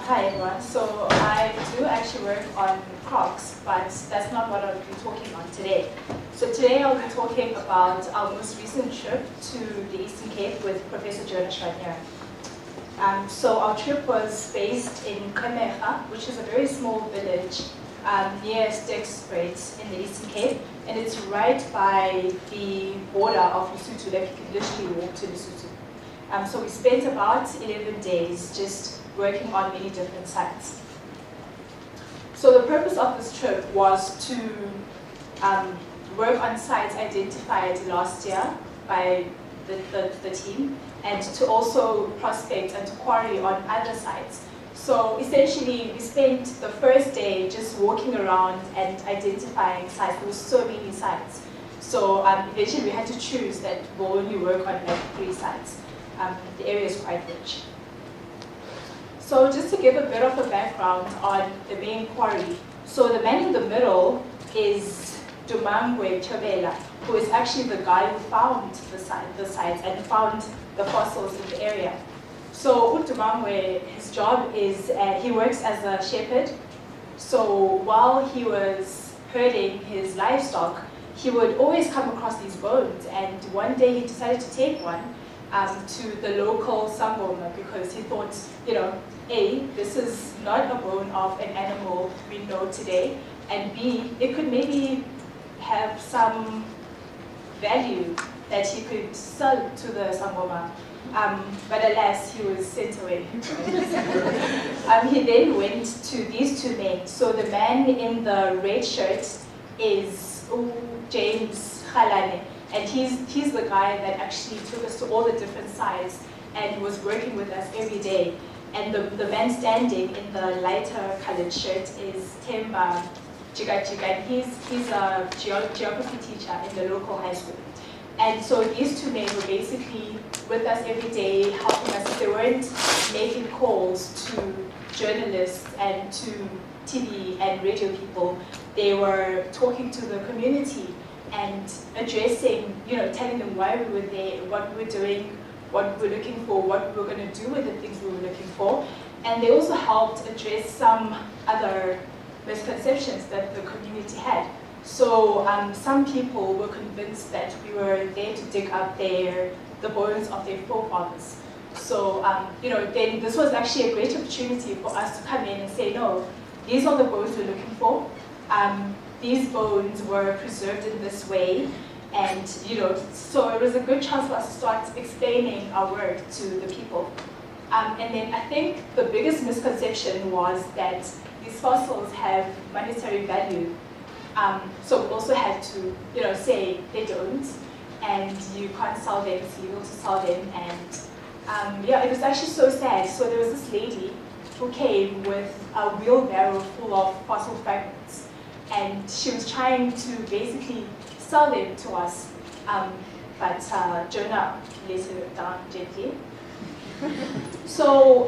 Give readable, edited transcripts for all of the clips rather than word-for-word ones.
Hi everyone. So I do actually work on crocs, but that's not what I'll be talking on today. So today I'll be talking about our most recent trip to the Eastern Cape with Professor Jonah Schwadner. So our trip was based in Qhemegha, which is a very small village near Mdekasi in the Eastern Cape, and it's right by the border of Lesotho, like you can literally walk to Lesotho. So we spent about 11 days just working on many different sites. So the purpose of this trip was to work on sites identified last year by the team, and to also prospect and to quarry on other sites. So essentially, we spent the first day just walking around and identifying sites. There were so many sites. So eventually we had to choose that we'll only work on like 3 sites. The area is quite rich. So just to give a bit of a background on the main quarry. So the man in the middle is Qhemegha, who is actually the guy who found the sites and found the fossils in the area. So Qhemegha, his job is, he works as a shepherd. So while he was herding his livestock, he would always come across these bones, and one day he decided to take one to the local sangoma because he thought, you know, A, this is not a bone of an animal we know today, and B, it could maybe have some value that he could sell to the sangoma. But alas, he was sent away. He then went to these 2 men. So the man in the red shirt is James Khalane. And he's the guy that actually took us to all the different sites and was working with us every day. And the man standing in the lighter colored shirt is Themba Jigajiga, and he's a geography teacher in the local high school. And so these 2 men were basically with us every day, helping us. They weren't making calls to journalists and to TV and radio people. They were talking to the community and addressing, you know, telling them why we were there, what we were doing, what we were looking for, what we were going to do with the things we were looking for. And they also helped address some other misconceptions that the community had. So some people were convinced that we were there to dig up the bones of their forefathers. So, you know, then this was actually a great opportunity for us to come in and say, no, these are the bones we're looking for. These bones were preserved in this way, and you know, so it was a good chance for us to start explaining our work to the people. And then I think the biggest misconception was that these fossils have monetary value. So we also had to, you know, say they don't, and you can't sell them, it's illegal to sell them, and yeah, it was actually so sad. So there was this lady who came with a wheelbarrow full of fossil fragments. And she was trying to basically sell them to us, but Jonah let her down gently. So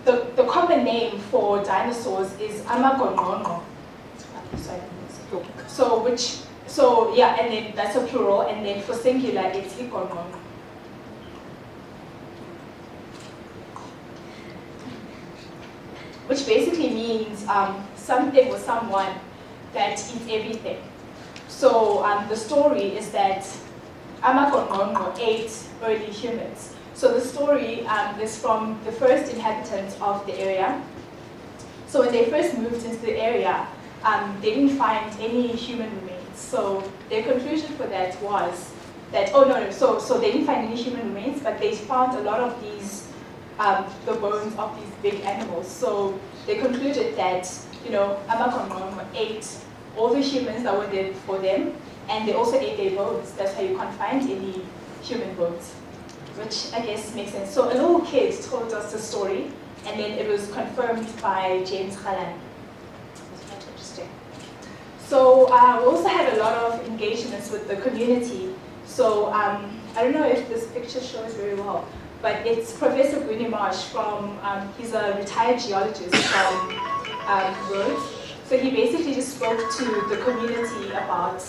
the common name for dinosaurs is Amagongqongqo. So yeah, and then that's a plural, and then for singular it's Igongqongqo. Which basically means something or someone that eats everything. So the story is that Amagongqongqo ate early humans. So the story is from the first inhabitants of the area. So when they first moved into the area, they didn't find any human remains. So their conclusion for that was that, so they didn't find any human remains, but they found a lot of these, the bones of these big animals. So they concluded that, you know, Amagongqongqo ate all the humans that were there before them, and they also ate their bones. That's why you can't find any human bones, which I guess makes sense. So a little kid told us the story, and then it was confirmed by James Khalane. That's quite interesting. So we also had a lot of engagements with the community. So I don't know if this picture shows very well, but it's Professor Marsh from, he's a retired geologist from Rhodes. So he basically just spoke to the community about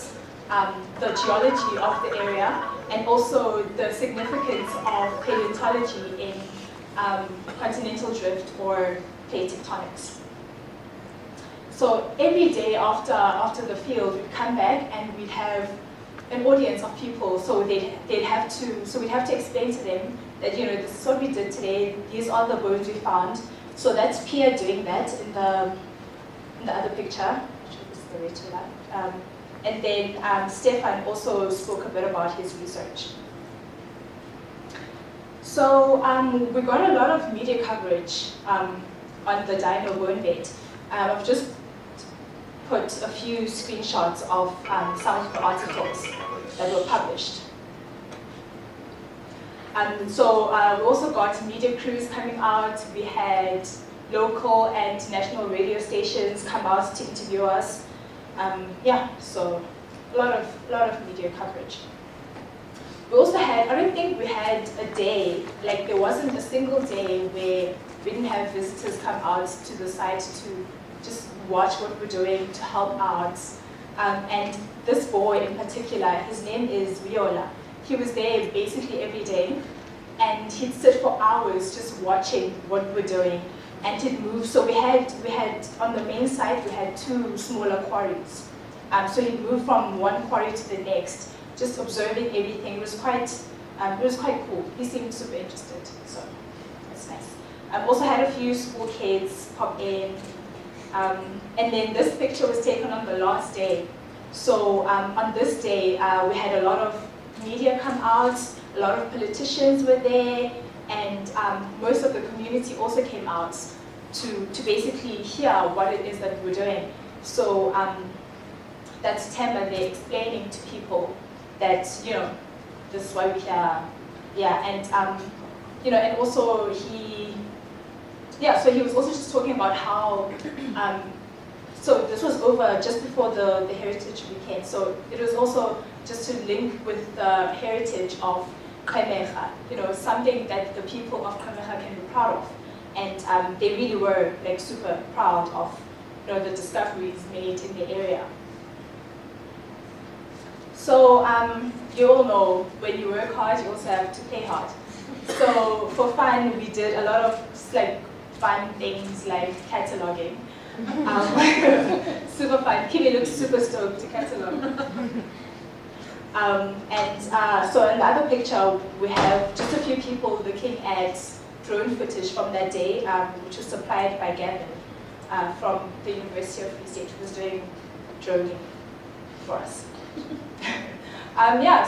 the geology of the area and also the significance of paleontology in continental drift or plate tectonics. So every day after the field, we'd come back and we'd have an audience of people. So we'd have to explain to them that, this is what we did today. These are the bones we found. So that's Pia doing that in the other picture. This is the way to that. And then Stefan also spoke a bit about his research. So we got a lot of media coverage on the Dino bone bed. I've just put a few screenshots of some of the articles that were published. So we also got media crews coming out. We had local and national radio stations come out to interview us. So a lot of media coverage. We also had, I don't think we had a day, like there wasn't a single day where we didn't have visitors come out to the site to just watch what we're doing, to help out. And this boy in particular, his name is Viola. He was there basically every day, and he'd sit for hours just watching what we're doing, and he'd move. So we had on the main site, we had 2 smaller quarries. So he'd move from one quarry to the next, just observing everything. It was quite cool. He seemed super interested, so that's nice. I've also had a few school kids pop in. And then this picture was taken on the last day. So on this day, we had a lot of media come out, a lot of politicians were there, and most of the community also came out to basically hear what it is that we're doing. So that's Themba there explaining to people that, this is why we're here. Yeah, and, and also so he was also just talking about how, so this was over just before the Heritage Weekend, so it was also just to link with the heritage of Qhemegha, something that the people of Qhemegha can be proud of. And they really were like super proud of the discoveries made in the area. So you all know when you work hard, you also have to play hard. So for fun, we did a lot of like fun things like cataloging. Super fun. Kimi looks super stoked to catalog. So in the other picture, we have just a few people looking at drone footage from that day, which was supplied by Gavin from the University of Free State, who was doing droning for us.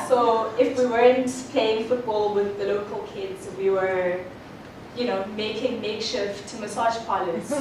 So if we weren't playing football with the local kids, we were, making makeshift massage parlors.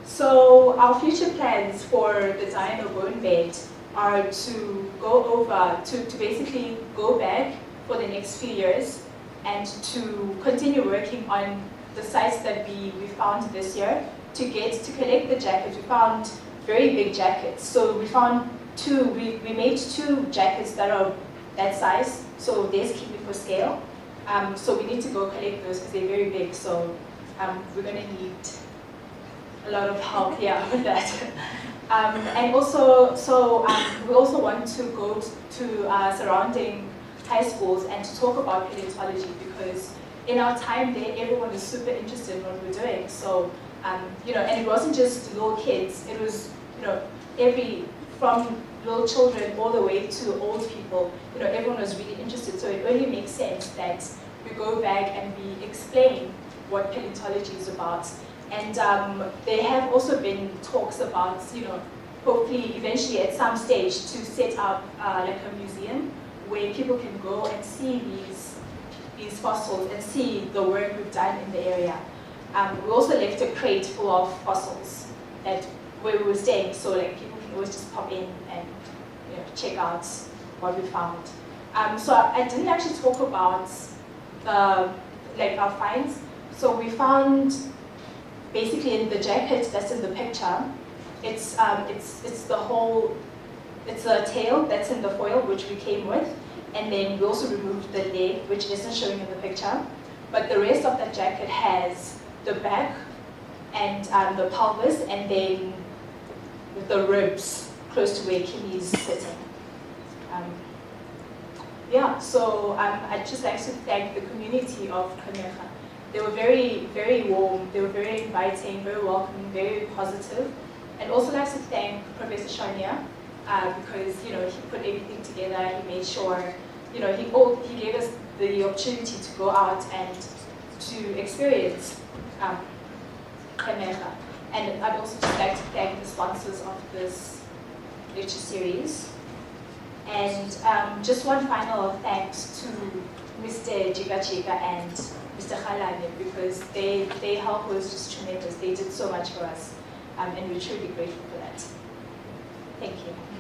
So our future plans for the Dino bone bed are to go over, to basically go back for the next few years and to continue working on the sites that we found this year to collect the jackets. We found very big jackets. So we found we made 2 jackets that are that size, so there's Qhemegha scale. So we need to go collect those because they're very big, so we're going to need a lot of help here with that. And also, we also want to go to surrounding high schools and to talk about paleontology, because in our time there, everyone is super interested in what we're doing. So, and it wasn't just little kids, it was, from little children all the way to old people, everyone was really interested. So it only makes sense that we go back and we explain what paleontology is about. And there have also been talks about, hopefully eventually at some stage to set up like a museum where people can go and see these fossils and see the work we've done in the area. We also left a crate full of fossils where we were staying, so like people can always just pop in and check out what we found. So I didn't actually talk about our finds. So we found basically in the jacket that's in the picture, it's a tail that's in the foil, which we came with, and then we also removed the leg, which isn't showing in the picture. But the rest of that jacket has the back and the pelvis, and then the ribs close to where Kimi's sitting. So I'd just like to thank the community of Qhemegha They were very, very warm. They were very inviting, very welcoming, very positive. And also like to thank Professor Shania because he put everything together. He made sure he gave us the opportunity to go out and to experience Qhemegha. And I'd also just like to thank the sponsors of this lecture series. And just one final thanks to Mr. Jika and Mr. Khalane, because their help was just tremendous. They did so much for us, and we're truly grateful for that. Thank you.